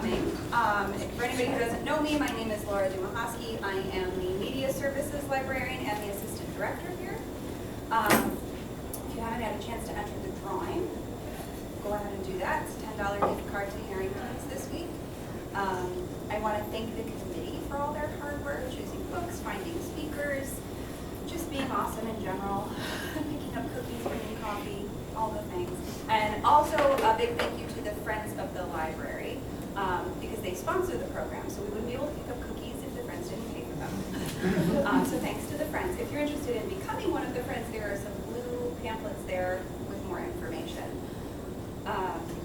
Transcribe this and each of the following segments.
coming. For anybody who doesn't know me, my name is Laura Dumahoski. I am the Media Services Librarian and the Assistant Director here. If you haven't had a chance to enter the drawing, go ahead and do that. It's a $10 gift card to Harrington's this week. I want to thank the committee for all their hard work, choosing books, finding speakers, just being awesome in general, picking up cookies, bringing coffee, all the things. And also a big thank you to the Friends of the Library, because they sponsor the program, so we wouldn't be able to pick up cookies if the Friends didn't pay for them. So thanks to the Friends. If you're interested in becoming one of the Friends, there are some blue pamphlets there with more information.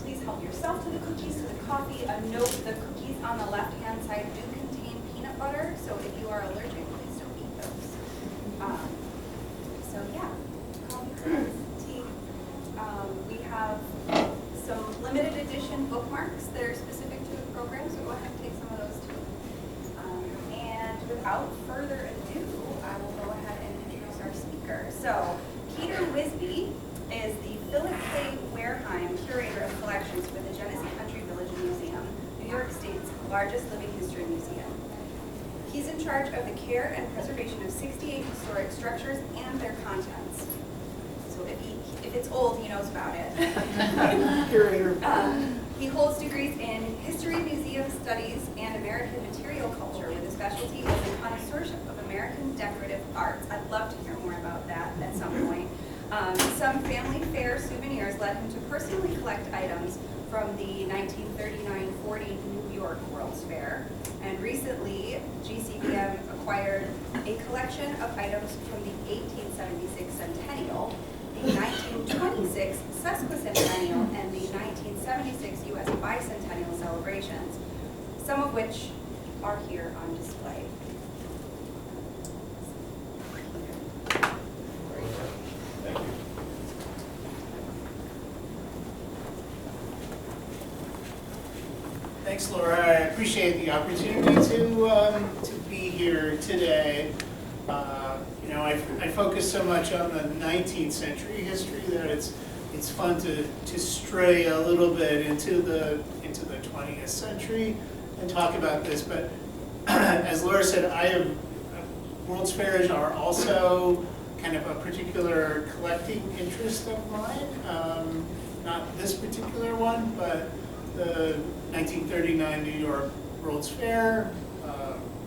Please help yourself to the cookies, to the coffee. A note, the cookies on the left-hand side do contain peanut butter, so if you are allergic, please don't eat those. So yeah, coffee, tea. We have some limited edition bookmarks that are specific to the program, so go ahead and take some of those too. And without further ado, I will go ahead and introduce our speaker. So, Peter Wisbey is the Philip K. Wehrheim Curator of Collections for the Genesee Country Village Museum, New York State's largest living history museum. He's in charge of the care and preservation of 68 historic structures and their contents. So if it's old, he knows about it. Curator. He holds degrees in History, Museum Studies, and American Material Culture with a specialty in the connoisseurship of American decorative arts. I'd love to hear more about that at some point. Some family fair souvenirs led him to personally collect items from the 1939-40 New York World's Fair. And recently, GCVM acquired a collection of items from the 1876 Centennial, the 1926 Sesquicentennial, and the 1976 U.S. Bicentennial celebrations, some of which are here on display. Thank you. Thanks, Laura. I appreciate the opportunity to be here today. I focus so much on the 19th century history that it's fun to stray a little bit into the 20th century and talk about this. But as Laura said, World's Fairs are also kind of a particular collecting interest of mine. Not this particular one, but the 1939 New York World's Fair,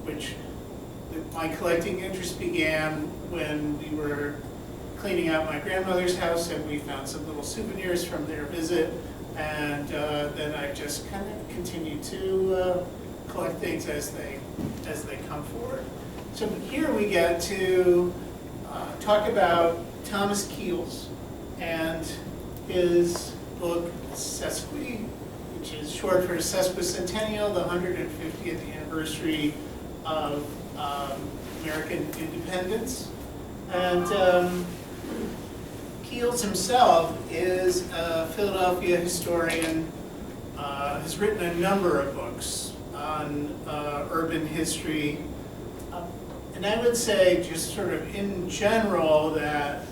which my collecting interest began when we were cleaning out my grandmother's house and we found some little souvenirs from their visit, and then I just kind of continued to collect things as they come forward. So here we get to talk about Thomas Keels and his book Sesqui, which is short for Sesquicentennial, the 150th anniversary of American independence. And Keels himself is a Philadelphia historian, has written a number of books on urban history. And I would say just sort of in general that,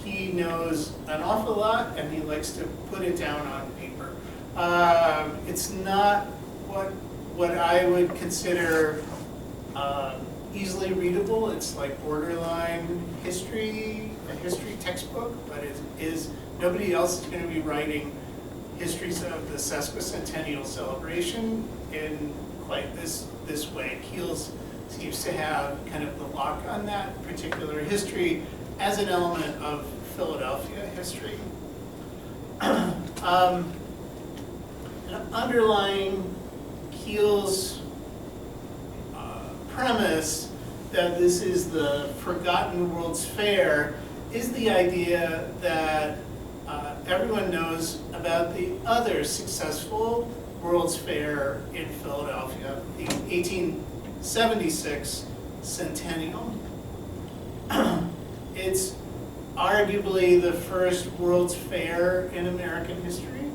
he knows an awful lot and he likes to put it down on paper. It's not what I would consider easily readable. It's like borderline history, a history textbook, but it is nobody else is going to be writing histories of the Sesquicentennial celebration in quite this way. Keels seems to have kind of the lock on that particular history as an element of Philadelphia history. Underlying Keels' premise that this is the forgotten World's Fair is the idea that everyone knows about the other successful World's Fair in Philadelphia, the 1876 Centennial. It's arguably the first World's Fair in American history.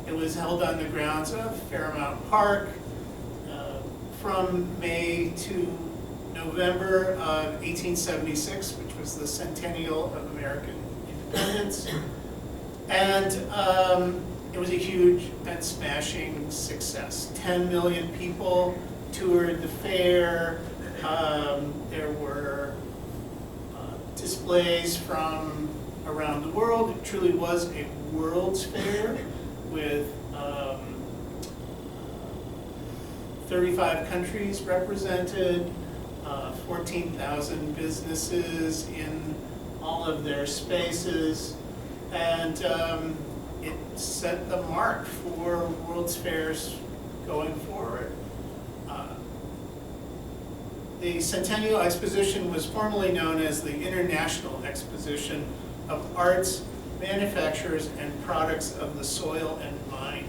It was held on the grounds of Fairmount Park from May to November of 1876, which was the centennial of American independence. And it was a huge and smashing success. 10 million people toured the fair. There were displays from around the world. It truly was a World's Fair with 35 countries represented, 14,000 businesses in all of their spaces, and it set the mark for World's Fairs going forward. The Centennial Exposition was formerly known as the International Exposition of Arts, Manufactures, and Products of the Soil and Mind.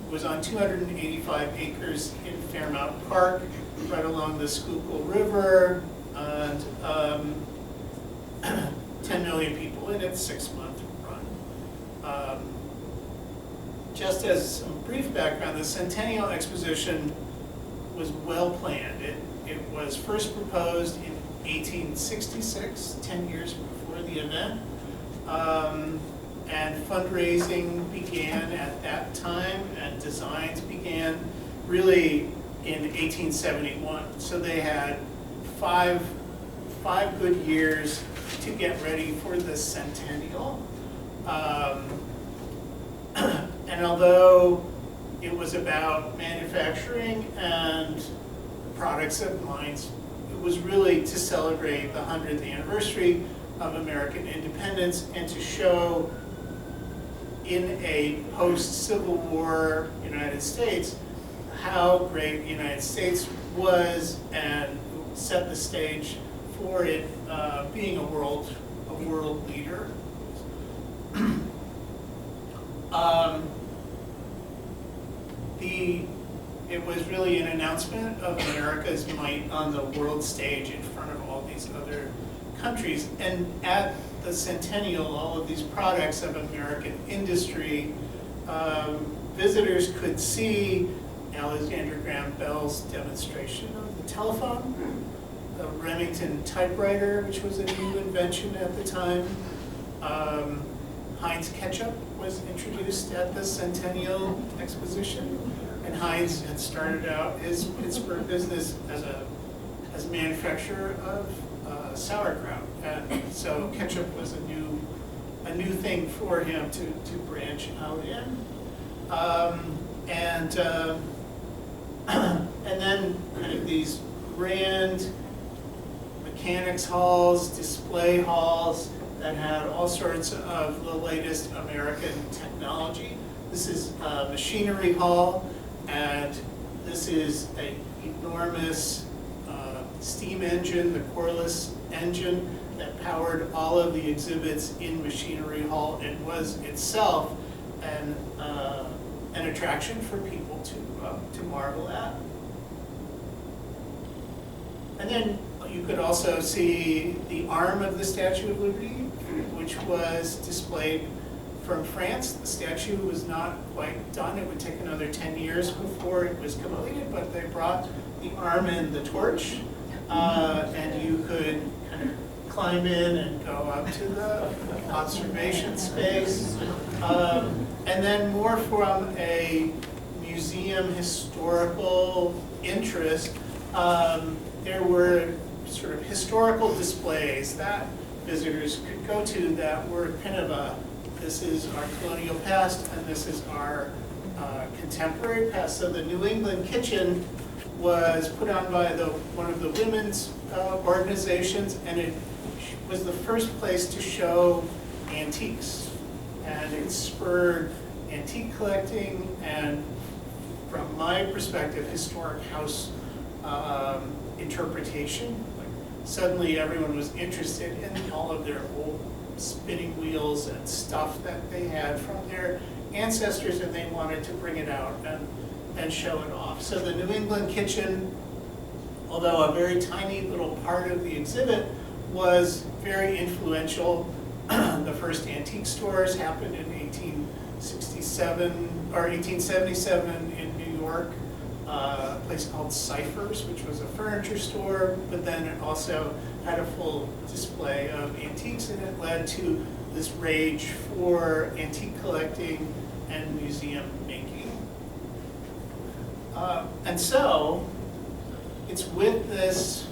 It was on 285 acres in Fairmount Park, right along the Schuylkill River, and 10 million people in its 6-month run. Just as some brief background, the Centennial Exposition was well planned. It was first proposed in 1866, 10 years before the event. And fundraising began at that time, and designs began really in 1871. So they had five good years to get ready for the centennial. And although it was about manufacturing and products of mines, it was really to celebrate the 100th anniversary of American independence and to show in a post-Civil War United States how great the United States was, and set the stage for it being a world leader. It was really an announcement of America's might on the world stage in front of all these other countries. And at the centennial, all of these products of American industry, visitors could see Alexander Graham Bell's demonstration of the telephone, the Remington typewriter, which was a new invention at the time. Heinz ketchup was introduced at the Centennial Exposition, and Heinz had started out his Pittsburgh business as a manufacturer of sauerkraut, and so ketchup was a new thing for him to branch out in, and then kind of these grand mechanics halls, display halls that had all sorts of the latest American technology. This is a machinery hall, and this is an enormous steam engine, the Corliss engine, that powered all of the exhibits in Machinery Hall. It was itself an attraction for people to marvel at. And then you could also see the arm of the Statue of Liberty, which was displayed from France. The statue was not quite done. It would take another 10 years before it was completed, but they brought the arm and the torch, and you could kind of climb in and go up to the observation space. And then more from a museum historical interest, there were sort of historical displays that visitors could go to that were kind of this is our colonial past and this is our contemporary past. So the New England Kitchen was put on by one of the women's organizations, and it was the first place to show antiques. And it spurred antique collecting and, from my perspective, historic house interpretation. Like, suddenly everyone was interested in all of their old spinning wheels and stuff that they had from their ancestors, and they wanted to bring it out and show it off. So the New England Kitchen, although a very tiny little part of the exhibit, was very influential. The first antique stores happened in 1867 or 1877 in New York, a place called Cyphers, which was a furniture store, but then it also had a full display of antiques, and it led to this rage for antique collecting and museum making. And so, it's with this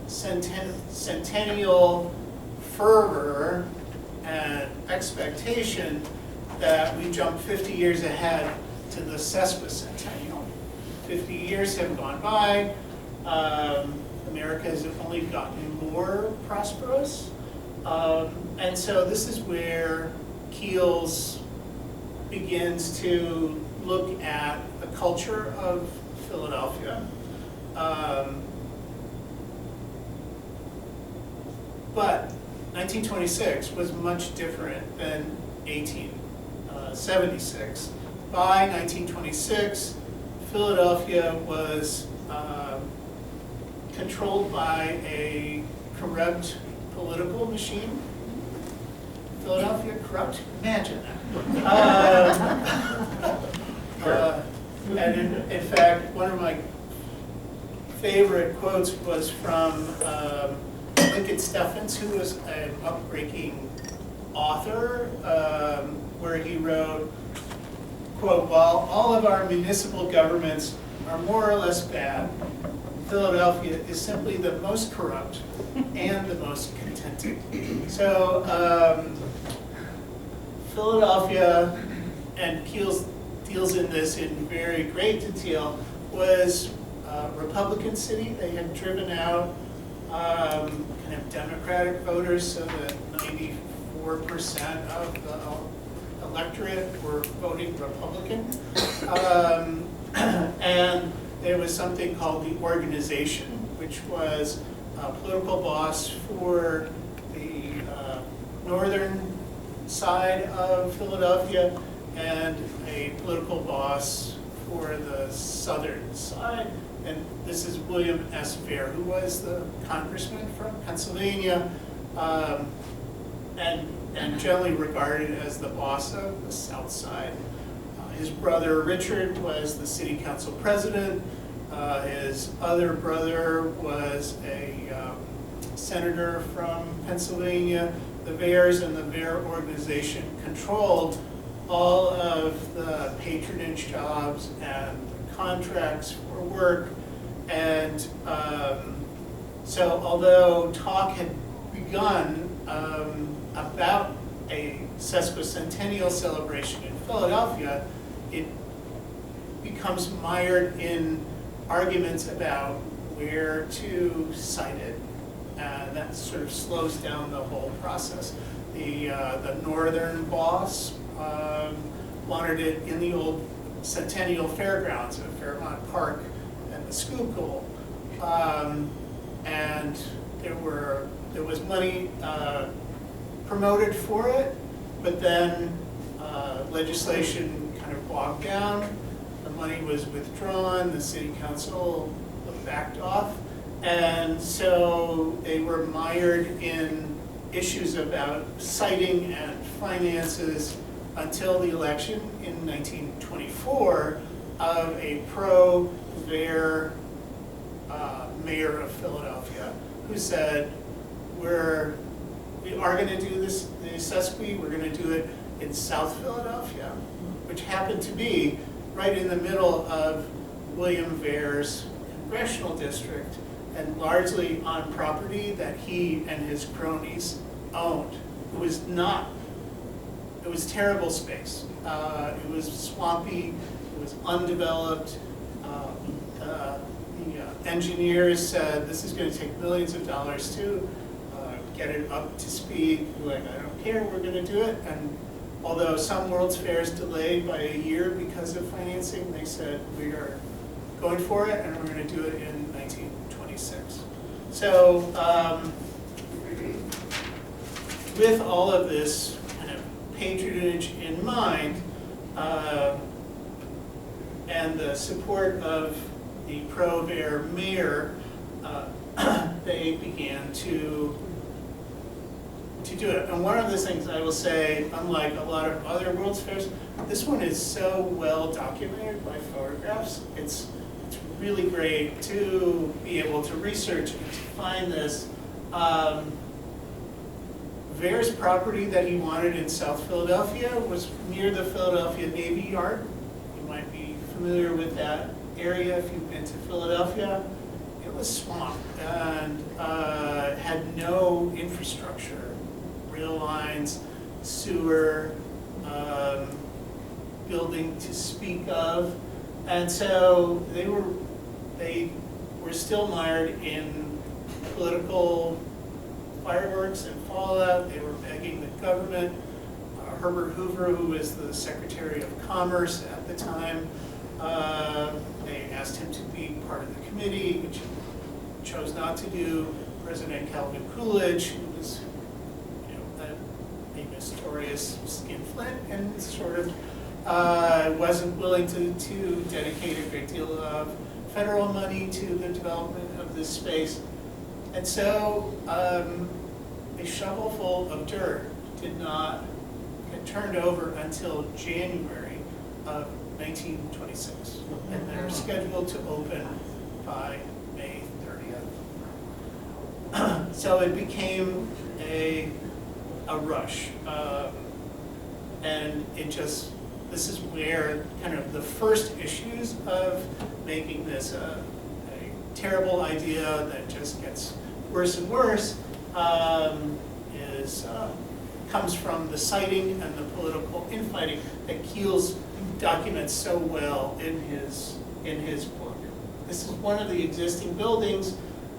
centennial fervor and expectation that we jump 50 years ahead to the sesquicentennial. 50 years have gone by. America has only gotten more prosperous. And so this is where Keels begins to look at the culture of Philadelphia. But 1926 was much different than 1876. By 1926, Philadelphia was controlled by a corrupt political machine. Philadelphia corrupt? Imagine that. And in fact, one of my favorite quotes was from Lincoln Steffens, who was an upbreaking author, where he wrote, quote, "While all of our municipal governments are more or less bad, Philadelphia is simply the most corrupt and the most contented." So Philadelphia, and Keels deals in this in very great detail, was a Republican city. They had driven out kind of Democratic voters, so that 94% of the electorate were voting Republican. And there was something called the organization, which was a political boss for the northern side of Philadelphia and a political boss for the southern side. And this is William S. Wehrheim, who was the congressman from Pennsylvania, and generally regarded as the boss of the south side. His brother Richard was the city council president. His other brother was a senator from Pennsylvania. The Wehrs and the Wehr organization controlled all of the patronage jobs and the contracts for work. And so although talk had begun about a sesquicentennial celebration in Philadelphia, it becomes mired in arguments about where to site it. That sort of slows down the whole process. The northern boss wanted it in the old Centennial Fairgrounds at Fairmount Park and the Schuylkill. And there was money promoted for it, but then legislation kind of bogged down. The money was withdrawn, the city council backed off, and so they were mired in issues about siting and finances until the election in 1924 of a pro-Wehr mayor of Philadelphia, who said, we are going to do this, the Sesqui, we're going to do it in South Philadelphia, which happened to be right in the middle of William Wehr's congressional district, and largely on property that he and his cronies owned. It was terrible space. It was swampy, it was undeveloped. The engineers said, this is going to take millions of dollars to get it up to speed. We're like, I don't care, we're going to do it. And although some World's Fairs delayed by a year because of financing, they said, we are going for it, and we're going to do it in 1926. So with all of this kind of patronage in mind, and the support of the pro-Wehr mayor, they began to do it. And one of the things I will say, unlike a lot of other World's Fairs, this one is so well documented by photographs. It's really great to be able to research and to find this. Wehr's property that he wanted in South Philadelphia was near the Philadelphia Navy Yard. You might be familiar with that area if you've been to Philadelphia. It was swamp and had no infrastructure, rail lines, sewer, building to speak of. And so they were still mired in political fireworks and fallout. They were begging the government. Herbert Hoover, who was the Secretary of Commerce at the time, they asked him to be part of the committee, which he chose not to do. President Calvin Coolidge, who was, a notorious skinflint and sort of wasn't willing to dedicate a great deal of federal money to the development of this space. And so a shovelful of dirt did not get turned over until January of 1926. And they're scheduled to open by May 30th. So it became a rush. And this is where kind of the first issues of making this a terrible idea that just gets worse and worse comes from the siting and the political infighting that Keels documents so well in his book. This is one of the existing buildings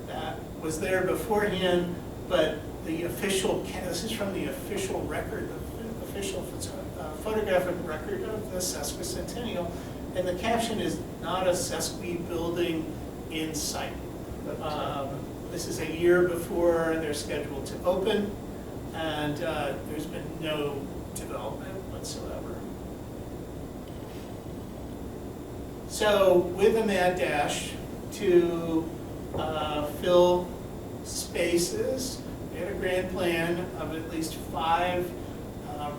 that was there beforehand, but this is from the official record, the official photographic record of the Sesquicentennial, and the caption is "Not a Sesqui building in sight." This is a year before they're scheduled to open, and there's been no development whatsoever. So with a mad dash to fill spaces, we had a grand plan of at least 5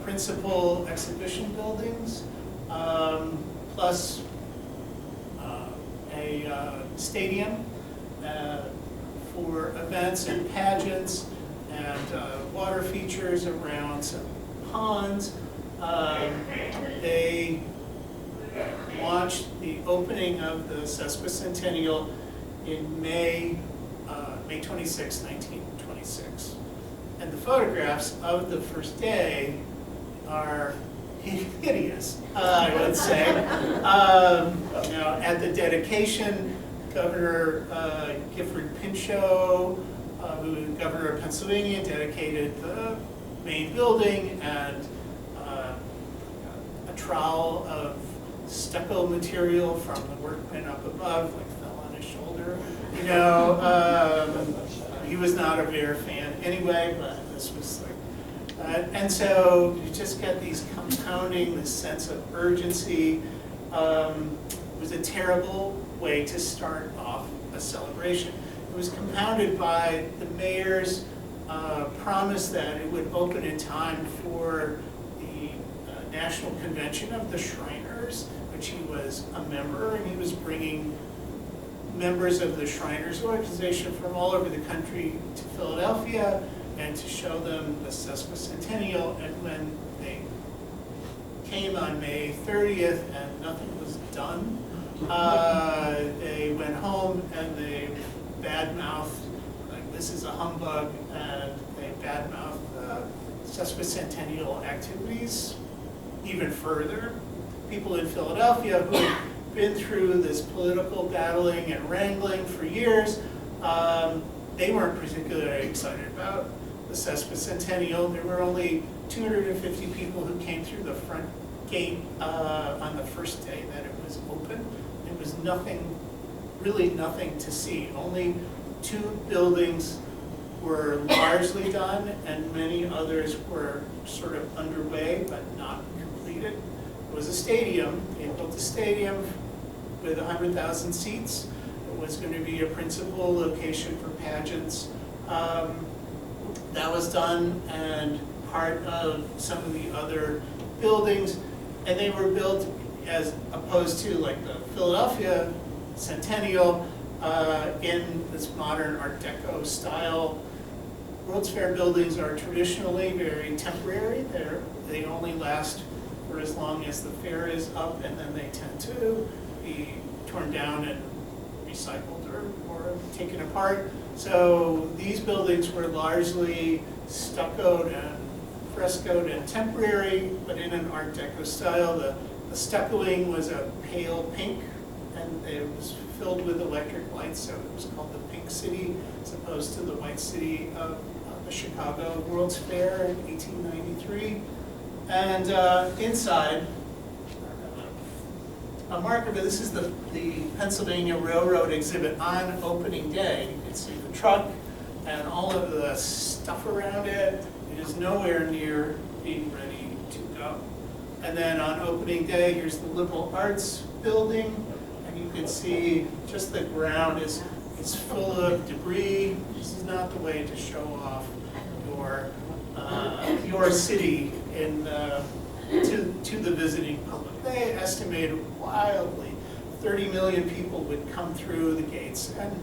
principal exhibition buildings, plus a stadium for events and pageants and water features around some ponds. They launched the opening of the Sesquicentennial in May 26, 1926. And the photographs of the first day are hideous, I would say. At the dedication, Governor Gifford Pinchot, who was governor of Pennsylvania, dedicated the main building, and a trowel of stucco material from the workmen up above fell on his shoulder. He was not a Wehr fan anyway, but this was and so you just get these compounding, this sense of urgency. It was a terrible way to start off a celebration. It was compounded by the mayor's promise that it would open in time for the National Convention of the Shriners, which he was a member, and he was bringing members of the Shriners organization from all over the country to Philadelphia and to show them the Sesquicentennial. And when they came on May 30th and nothing was done, they went home and they badmouthed, this is a humbug, and they badmouthed the Sesquicentennial activities even further. People in Philadelphia who had been through this political battling and wrangling for years, they weren't particularly excited about the Sesquicentennial. There were only 250 people who came through the front gate on the first day that it was open. There was really nothing to see. Only 2 buildings were largely done, and many others were sort of underway but not completed. It was a stadium. They built a stadium with 100,000 seats. It was going to be a principal location for pageants. That was done, and part of some of the other buildings, and they were built as opposed to the Philadelphia Centennial in this modern Art Deco style. World's Fair buildings are traditionally very temporary. They only last for as long as the fair is up, and then they tend to be torn down and recycled or taken apart. So these buildings were largely stuccoed and frescoed and temporary, but in an Art Deco style. The stuccoing was a pale pink, and it was filled with electric lights, so it was called the Pink City, as opposed to the White City of the Chicago World's Fair in 1893. And inside, a marker, but this is the Pennsylvania Railroad exhibit on opening day. You can see the truck and all of the stuff around it. It is nowhere near being ready to go. And then on opening day, here's the Liberal Arts building, and you can see just the ground is full of debris. This is not the way to show off your city to the visiting public. They estimated wildly 30 million people would come through the gates and,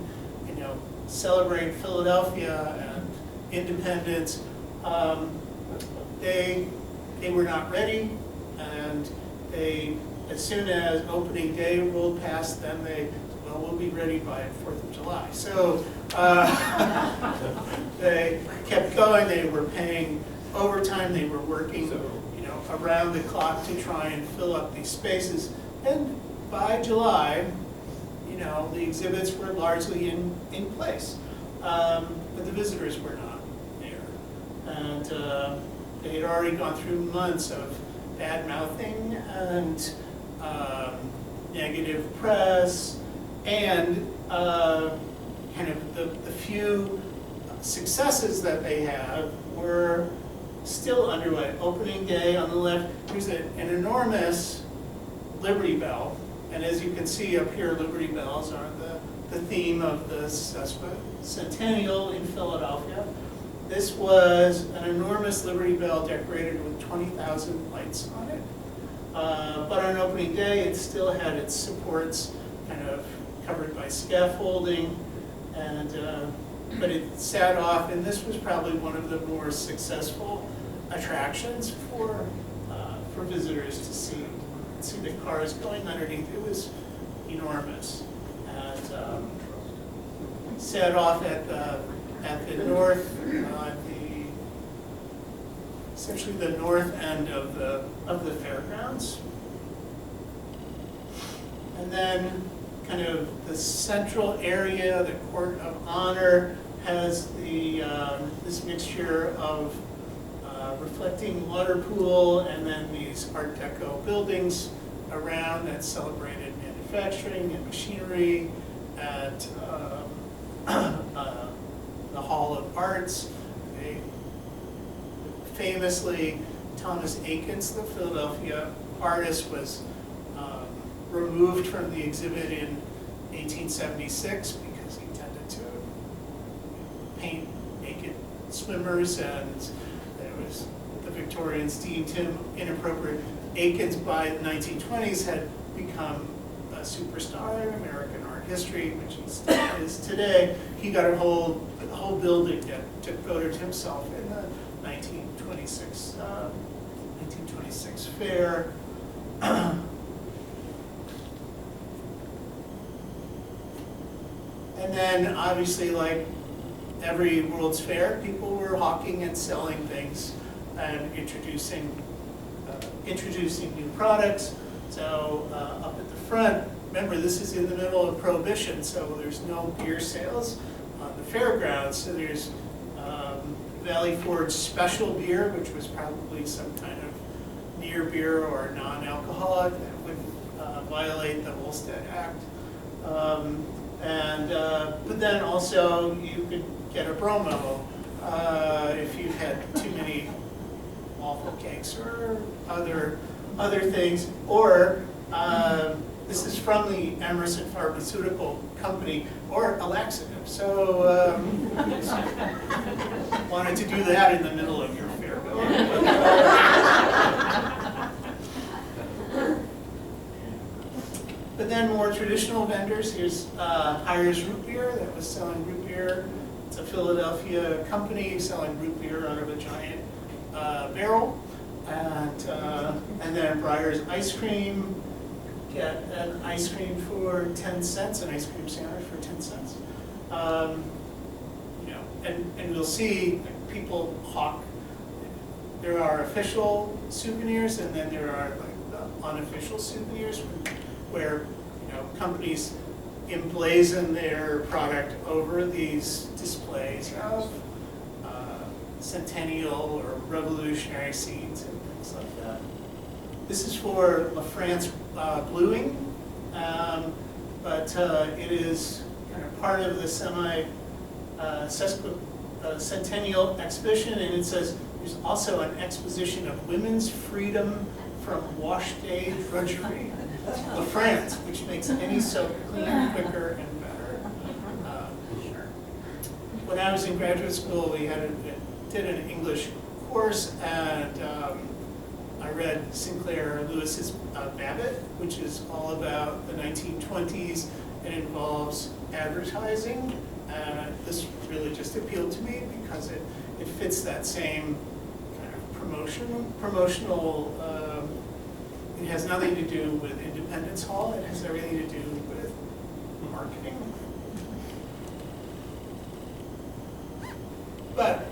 celebrate Philadelphia and independence. They were not ready, and as soon as opening day rolled past, then we'll be ready by 4th of July. So they kept going. They were paying overtime. They were working, around the clock to try and fill up these spaces. And by July, the exhibits were largely in place, but the visitors were not there. And they had already gone through months of bad mouthing and negative press, and kind of the few successes that they have were still underway. Opening day on the left, there's an enormous Liberty Bell, and as you can see up here, Liberty Bells are the theme of the Centennial in Philadelphia. This was an enormous Liberty Bell decorated with 20,000 lights on it. But on opening day, it still had its supports kind of covered by scaffolding, and but it sat off, and this was probably one of the more successful attractions for visitors to see the cars going underneath. It was enormous, and sat off at the north, essentially the north end of the fairgrounds. And then kind of the central area, the Court of Honor, has this mixture of reflecting water pool and then these Art Deco buildings around that celebrated manufacturing and machinery at the Hall of Arts. Famously, Thomas Eakins, the Philadelphia artist, was removed from the exhibit in 1876 because he tended to paint naked swimmers, and the Victorians deemed him inappropriate. Eakins, by the 1920s, had become a superstar in American art history, which he still is today. He got a whole building devoted to himself in the 1926 fair. And then, obviously, like every World's Fair, people were hawking and selling things and introducing new products. So up at the front, remember, this is in the middle of Prohibition, so there's no beer sales on the fairgrounds. So there's Valley Forge Special Beer, which was probably some kind of near beer or non-alcoholic that would violate the Volstead Act. But then also you could get a bromo if you had too many waffle cakes or other things. Or this is from the Emerson Pharmaceutical Company, or a laxative. So wanted to do that in the middle of your fair. But then more traditional vendors. Here's Hires Root Beer that was selling root beer It's a Philadelphia company selling root beer out of a giant barrel. And then Breyer's ice cream, get an ice cream for 10 cents, an ice cream sandwich for 10 cents. You know, and we'll see people hawk. There are official souvenirs, and then there are like the unofficial souvenirs where, you know, companies emblazon their product over these displays of centennial or revolutionary scenes and things like that. This is for La France bluing, but it is kind of part of the Sesqui centennial exhibition, and it says there's also an exposition of women's freedom from wash day drudgery. La France, which makes any soap cleaner, quicker, and better. When I was in graduate school, we did an English course, and I read Sinclair Lewis's Babbitt, which is all about the 1920s and involves advertising. This really just appealed to me because it fits that same kind of promotional. It has nothing to do with Independence Hall. It has everything to do with marketing. But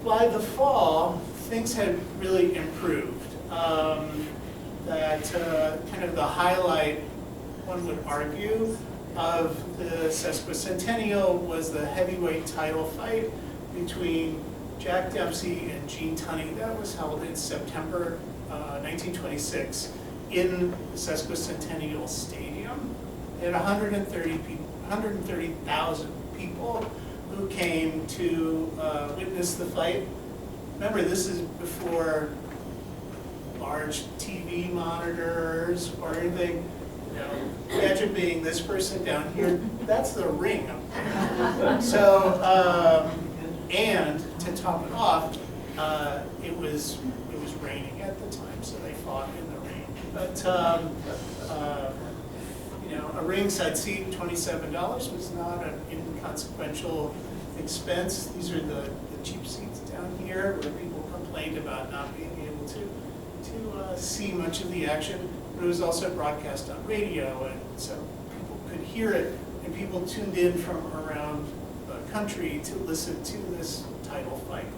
by the fall, things had really improved. That kind of the highlight, one would argue, of the sesquicentennial was the heavyweight title fight between Jack Dempsey and Gene Tunney. That was held in September 1926 in the Sesquicentennial Stadium. They had 130,000 people who came to witness the fight. Remember, this is before large TV monitors or anything. You know, imagine being this person down here. That's the ring up there. So, and to top it off, it was raining at the time, so they fought in the rain. But you know, a ringside seat, $27, was not an inconsequential expense. These are the cheap seats down here where people complained about not being able to see much of the action. But it was also broadcast on radio, and so people could hear it, and people tuned in from around the country to listen to this title fight,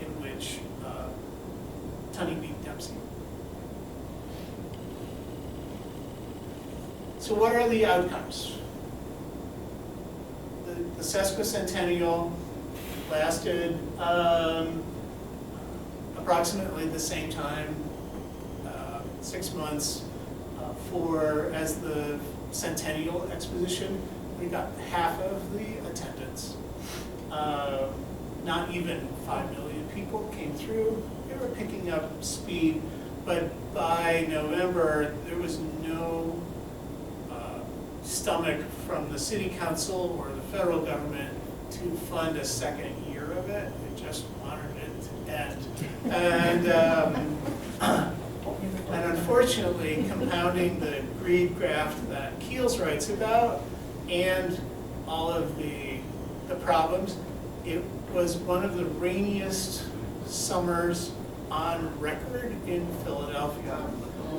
in which Tunney beat Dempsey. So what are the outcomes? The sesquicentennial lasted approximately the same time, 6 months, as the Centennial Exposition. We got half of the attendance. Not even 5 million people came through. They were picking up speed, but by November, there was no stomach from the city council or the federal government to fund a second year of it. They just wanted it to end. And unfortunately, compounding the greed graft that Keels writes about and all of the problems, it was one of the rainiest summers on record in Philadelphia.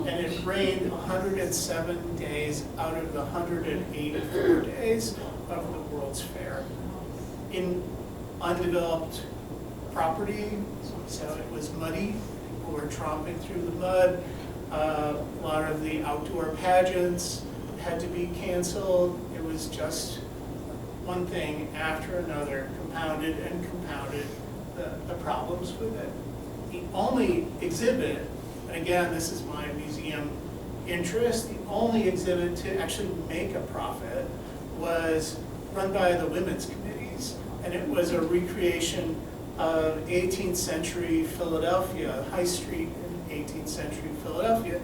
And it rained 107 days out of the 184 days of the World's Fair in undeveloped property, so it was muddy. People were tromping through the mud. A lot of the outdoor pageants had to be canceled. It was just one thing after another, compounded the problems with it. The only exhibit, and again, this is my museum interest, the only exhibit to actually make a profit was run by the women's committees, and it was a recreation of 18th century Philadelphia, High Street in 18th century Philadelphia,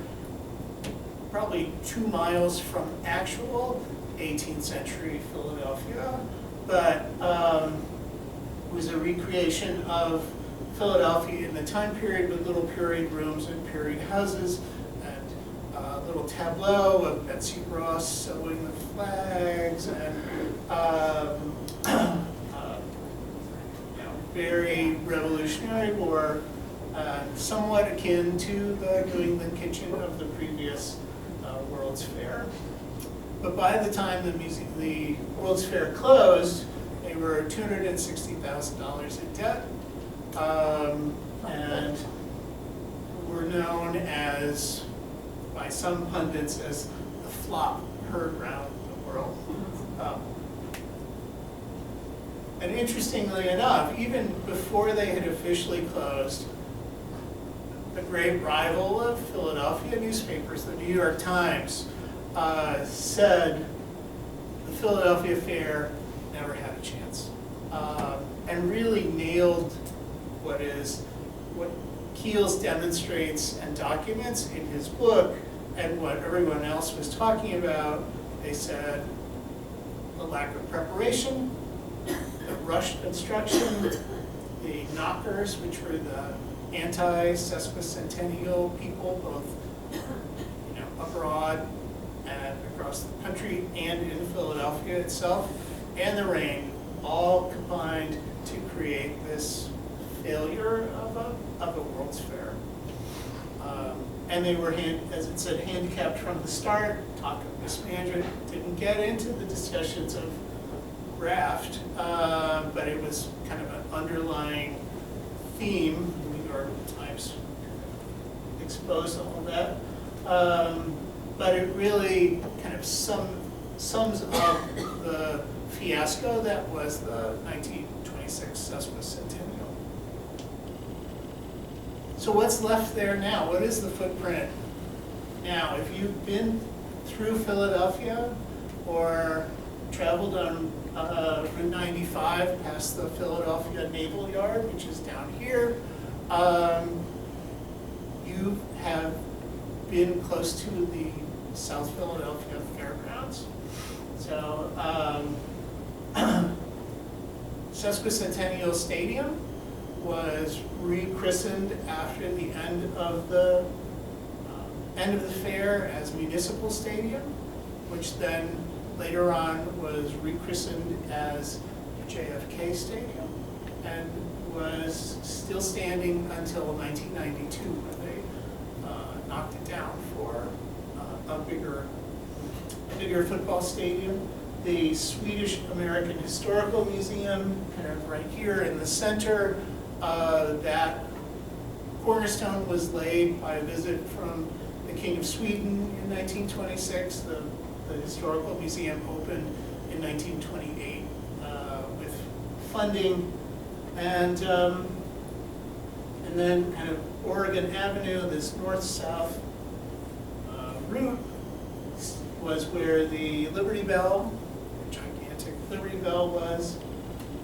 probably 2 miles from actual 18th century Philadelphia, but it was a recreation of Philadelphia in the time period with little period rooms and period houses, and a little tableau of Betsy Ross sewing the flags, and very Revolutionary War, somewhat akin to the New England kitchen of the previous World's Fair. But by the time the World's Fair closed, they were $260,000 in debt, and were known as, by some pundits, as the flop heard round the world. And interestingly enough, even before they had officially closed, the great rival of Philadelphia newspapers, the New York Times, said the Philadelphia Fair never had a chance, and really nailed what Keels demonstrates and documents in his book, and what everyone else was talking about. They said the lack of preparation, the rushed construction, the knockers, which were the anti-sesquicentennial people, both abroad and across the country and in Philadelphia itself, and the rain, all combined to create this failure of a World's Fair. And they were, as it said, handicapped from the start. Talk of mismanagement, didn't get into the discussions of Graft, but it was kind of an underlying theme. The New York Times exposed all of that. But it really kind of sums up the fiasco that was the 1926 sesquicentennial. So what's left there now? What is the footprint now? If you've been through Philadelphia or traveled on Route 95 past the Philadelphia Naval Yard, which is down here, you have been close to the South Philadelphia Fairgrounds. So Sesquicentennial Stadium was rechristened after the end of the fair as Municipal Stadium, which then later on was rechristened as JFK Stadium, and was still standing until 1992 when they knocked it down for a bigger football stadium. The Swedish American Historical Museum, kind of right here in the center, that cornerstone was laid by a visit from the King of Sweden in 1926. The Historical Museum opened in 1928 with funding, and then kind of Oregon Avenue, this north-south route, was where the Liberty Bell, the gigantic Liberty Bell, was.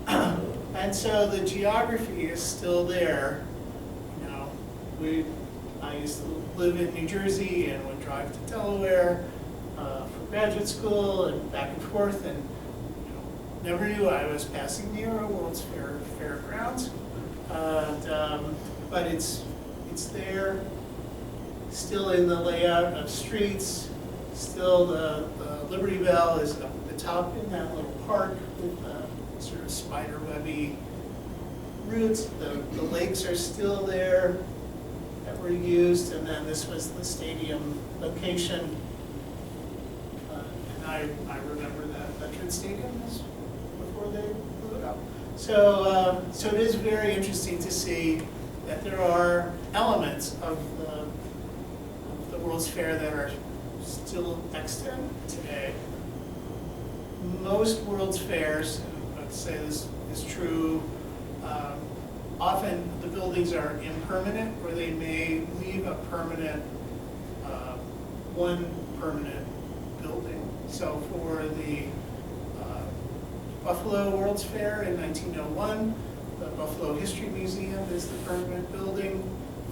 And so the geography is still there. I used to live in New Jersey and would drive to Delaware for graduate school and back and forth, and never knew I was passing near a World's Fair fairgrounds. But it's there, still in the layout of streets. Still, the Liberty Bell is up at the top in that little park with sort of spiderwebby roots. The lakes are still there that were used, and then this was the stadium location. And I remember that Veteran Stadium was before they blew it up. So it is very interesting to see that there are elements of the World's Fair that are still extant today. Most World's Fairs, and I'd say this is true, often the buildings are impermanent, or they may leave a permanent, one permanent building. So for the Buffalo World's Fair in 1901, the Buffalo History Museum is the permanent building.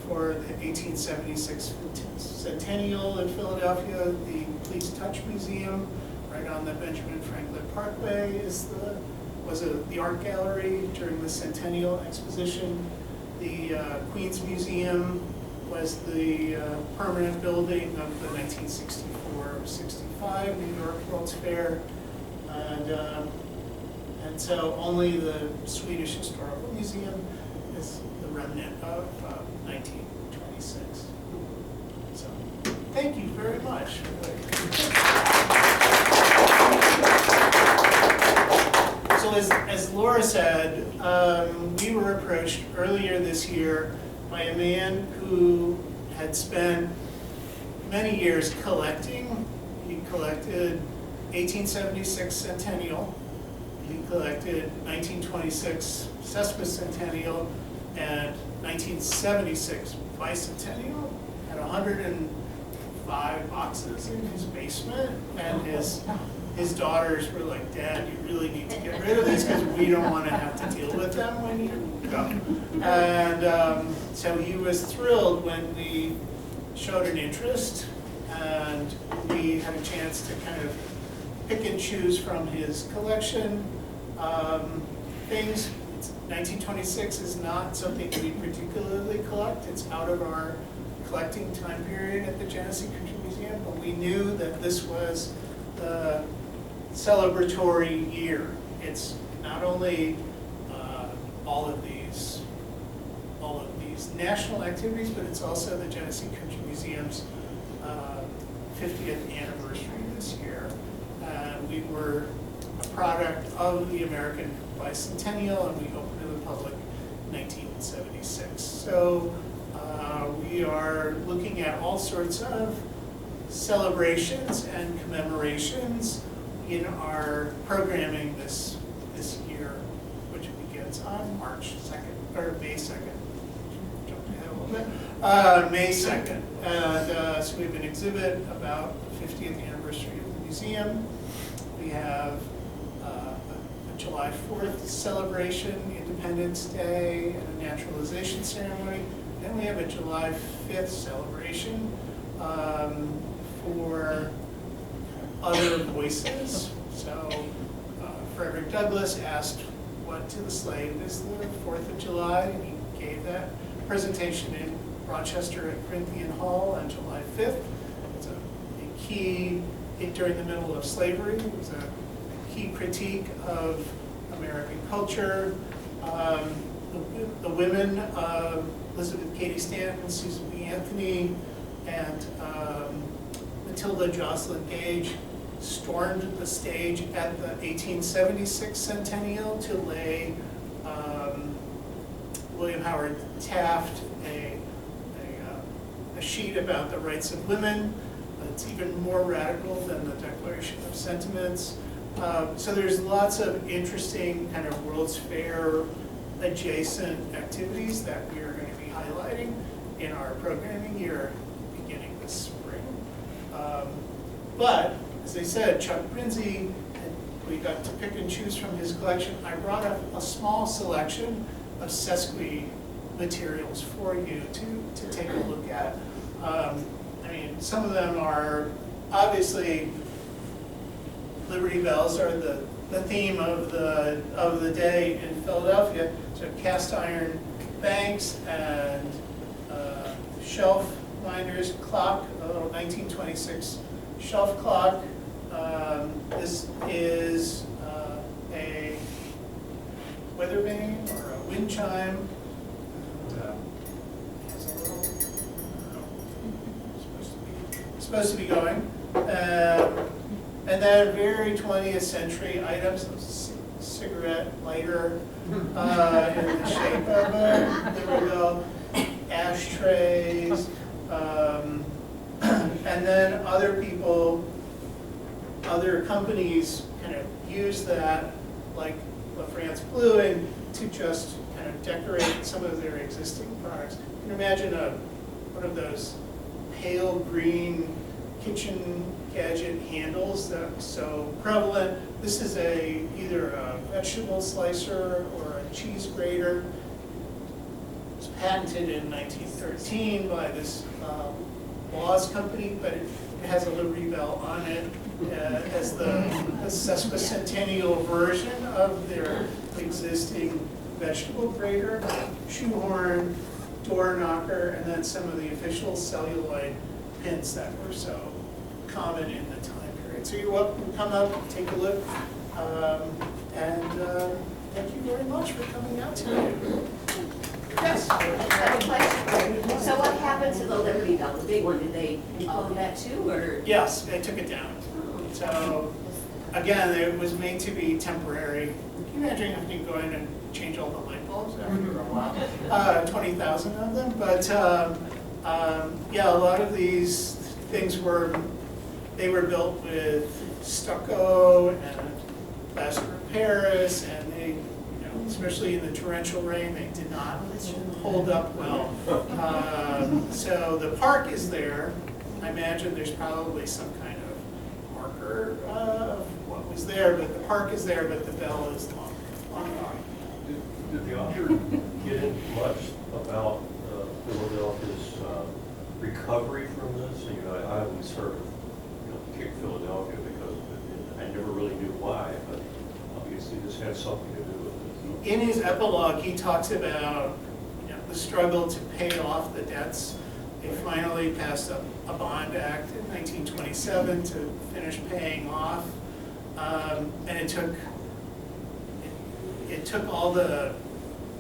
For the 1876 Centennial in Philadelphia, the Please Touch Museum, right on the Benjamin Franklin Parkway, was the art gallery during the Centennial Exposition. The Queens Museum was the permanent building of the 1964-65 New York World's Fair. And so only the Swedish Historical Museum is the remnant of 1926. So thank you very much. So as Laura said, we were approached earlier this year by a man who had spent many years collecting. He collected 1876 Centennial, he collected 1926 Sesquicentennial, and 1976 Bicentennial. Had 105 boxes in his basement, and his daughters were like, "Dad, you really need to get rid of these because we don't want to have to deal with them when you go." And so he was thrilled when we showed an interest, and we had a chance to kind of pick and choose from his collection. Things, 1926 is not something we particularly collect. It's out of our collecting time period at the Genesee Country Museum, but we knew that this was the celebratory year. It's not only all of these national activities, but it's also the Genesee Country Museum's 50th anniversary this year. We were a product of the American Bicentennial, and we opened to the public in 1976. So we are looking at all sorts of celebrations and commemorations in our programming this year, which begins on March 2nd, or May 2nd. Jumped ahead a little bit. May 2nd. And so we have an exhibit about the 50th anniversary of the museum. We have a July 4th celebration, Independence Day, and a naturalization ceremony. Then we have a July 5th celebration for other voices. So Frederick Douglass asked what to the slave is the 4th of July, and he gave that presentation in Rochester at Corinthian Hall on July 5th. It's a key hit during the middle of slavery. It was a key critique of American culture. The women, Elizabeth Cady Stanton, Susan B. Anthony, and Matilda Jocelyn Gage stormed the stage at the 1876 centennial to lay William Howard Taft a sheet about the rights of women. It's even more radical than the Declaration of Sentiments. So there's lots of interesting kind of World's Fair adjacent activities that we are going to be highlighting in our programming here beginning this spring. But, as I said, Chuck Brinzy, we got to pick and choose from his collection. I brought up a small selection of Sesqui materials for you to take a look at. I mean, some of them are obviously Liberty Bells are the theme of the day in Philadelphia. So cast iron banks and shelf minders, clock, a little 1926 shelf clock. This is a weather vane or a wind chime. Has a little supposed to be going. And then very 20th century items, cigarette lighter in the shape of a, there we go, ashtrays, and then other companies kind of use that, like La France Bluing, to just kind of decorate some of their existing products. You can imagine one of those pale green kitchen gadget handles that was so prevalent. This is either a vegetable slicer or a cheese grater. It was patented in 1913 by this Laws company, but it has a Liberty Bell on it as the sesquicentennial version of their existing vegetable grater. Shoehorn door knocker, and then some of the official celluloid pins that were so common in the time period. So you're welcome to come up, take a look, and thank you very much for coming out today. Yes? I have a question. So what happened to the Liberty Bell, the big one? Did they own that too, or? Yes, they took it down. So, again, it was made to be temporary. Can you imagine if you go in and change all the light bulbs after a while? 20,000 of them, but yeah, a lot of these things they were built with stucco and plaster of Paris, and they, especially in the torrential rain, they did not hold up well. So the park is there. I imagine there's probably some kind of marker of what was there, but the park is there, but the bell is long gone. Did the author get into much about Philadelphia's recovery from this? I always heard of kick Philadelphia because of it. I never really knew why, but obviously this had something to do with it. In his epilogue, he talks about the struggle to pay off the debts. They finally passed a bond act in 1927 to finish paying off, and it took all the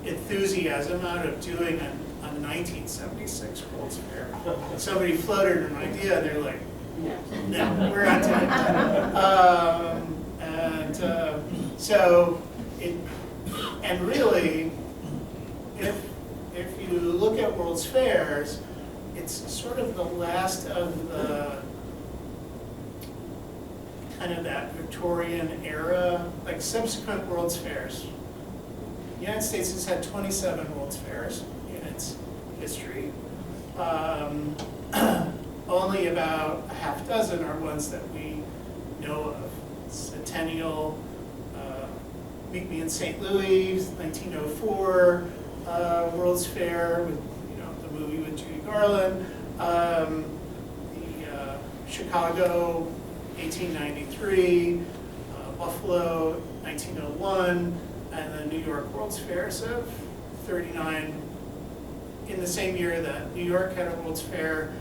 enthusiasm out of doing a 1976 World's Fair. Somebody floated an idea, and they're like, no, we're not doing that. So and really, if you look at World's Fairs, it's sort of the last of the kind of that Victorian era, like subsequent World's Fairs. The United States has had 27 World's Fairs in its history. Only about a half dozen are ones that we know of. Centennial, Meet Me in St. Louis, 1904 World's Fair with the movie with Judy Garland, the Chicago 1893, Buffalo 1901, and the New York World's Fairs of 39. In the same year that New York had a World's Fair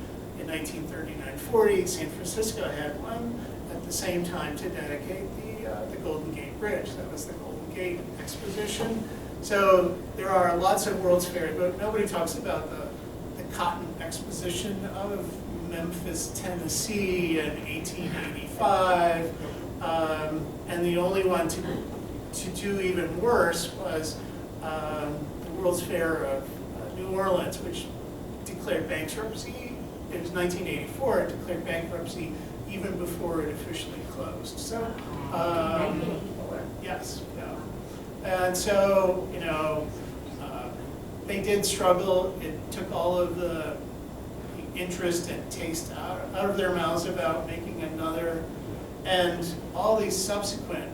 in 1939-40, San Francisco had one at the same time to dedicate the Golden Gate Bridge. That was the Golden Gate Exposition. So there are lots of World's Fairs, but nobody talks about the Cotton Exposition of Memphis, Tennessee in 1885. And the only one to do even worse was the World's Fair of New Orleans, which declared bankruptcy. It was 1984, it declared bankruptcy even before it officially closed. So, yes, yeah. And so, they did struggle. It took all of the interest and taste out of their mouths about making another. And all these subsequent,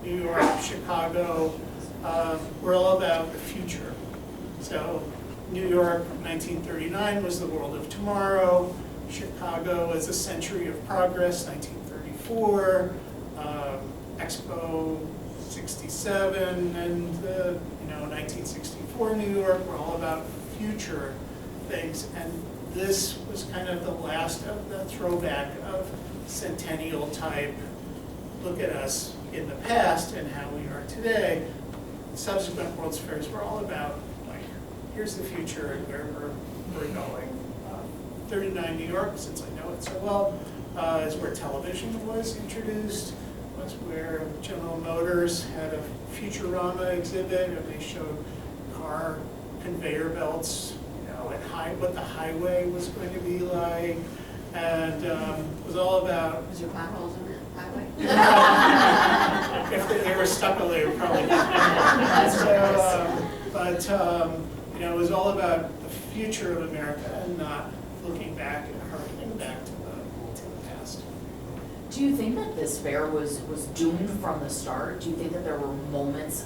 New York, Chicago, were all about the future. So New York, 1939, was the world of tomorrow. Chicago was a century of progress, 1934. Expo 67 and the 1964 New York were all about future things. And this was kind of the last of the throwback of centennial type, look at us in the past and how we are today. Subsequent World's Fairs were all about, like, here's the future and where we're going. 39 New York, since I know it so well, is where television was introduced, was where General Motors had a Futurama exhibit, and they showed car conveyor belts, and what the highway was going to be like, and it was all about. Was there potholes in the highway? If they were stucco, they would probably. It was all about the future of America and not looking back and harkening back to the past. Do you think that this fair was doomed from the start? Do you think that there were moments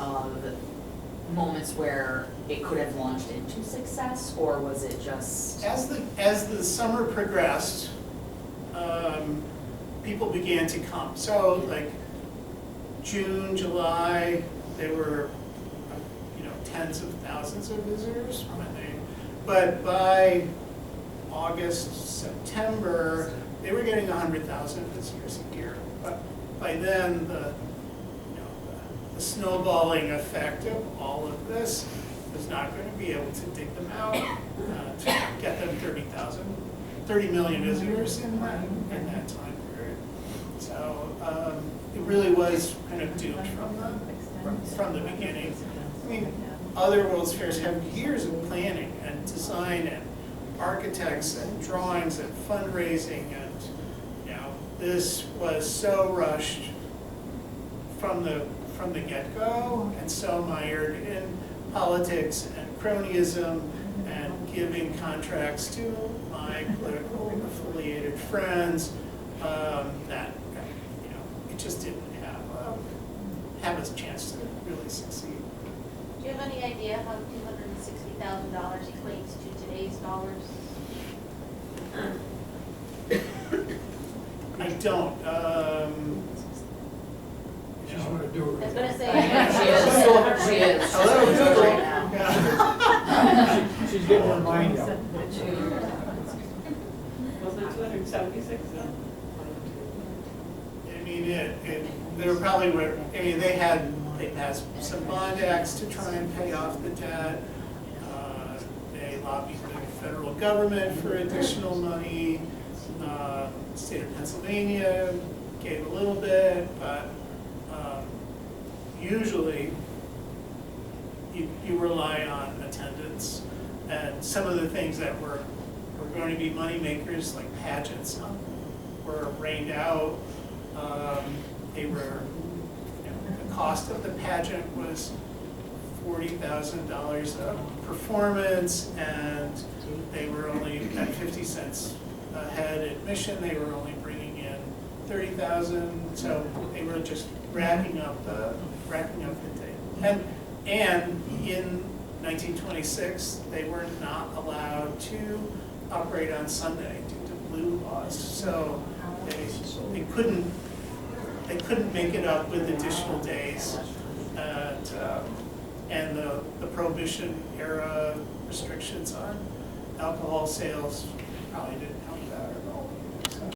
where it could have launched into success, or was it just? As the summer progressed, people began to come. So like June, July, there were tens of thousands of visitors. But by August, September, they were getting 100,000 visitors a year. But by then, the snowballing effect of all of this was not going to be able to dig them out to get them 30 million visitors in that time period. So it really was kind of doomed from the beginning. I mean, other World's Fairs have years of planning and design and architects and drawings and fundraising, and this was so rushed from the get-go and so mired in politics and cronyism and giving contracts to my political affiliated friends that it just didn't have a chance to really succeed. Do you have any idea how $260,000 equates to today's dollars? I don't. She's gonna do I was it. gonna say. She is. Hello, She's Google. right now. She's getting her mind out. Was it 276 then? I mean, they were probably they passed some bond acts to try and pay off the debt. They lobbied the federal government for additional money. State of Pennsylvania gave a little bit, but usually you rely on attendance. And some of the things that were going to be money makers, like pageants, were rained out. They were, the cost of the pageant was $40,000 a performance, and they were only at 50 cents a head admission. They were only bringing in 30,000, so they were just racking up the day. And in 1926, they were not allowed to operate on Sunday due to blue laws. So they couldn't make it up with additional days, and the Prohibition era restrictions on alcohol sales probably didn't help that at all.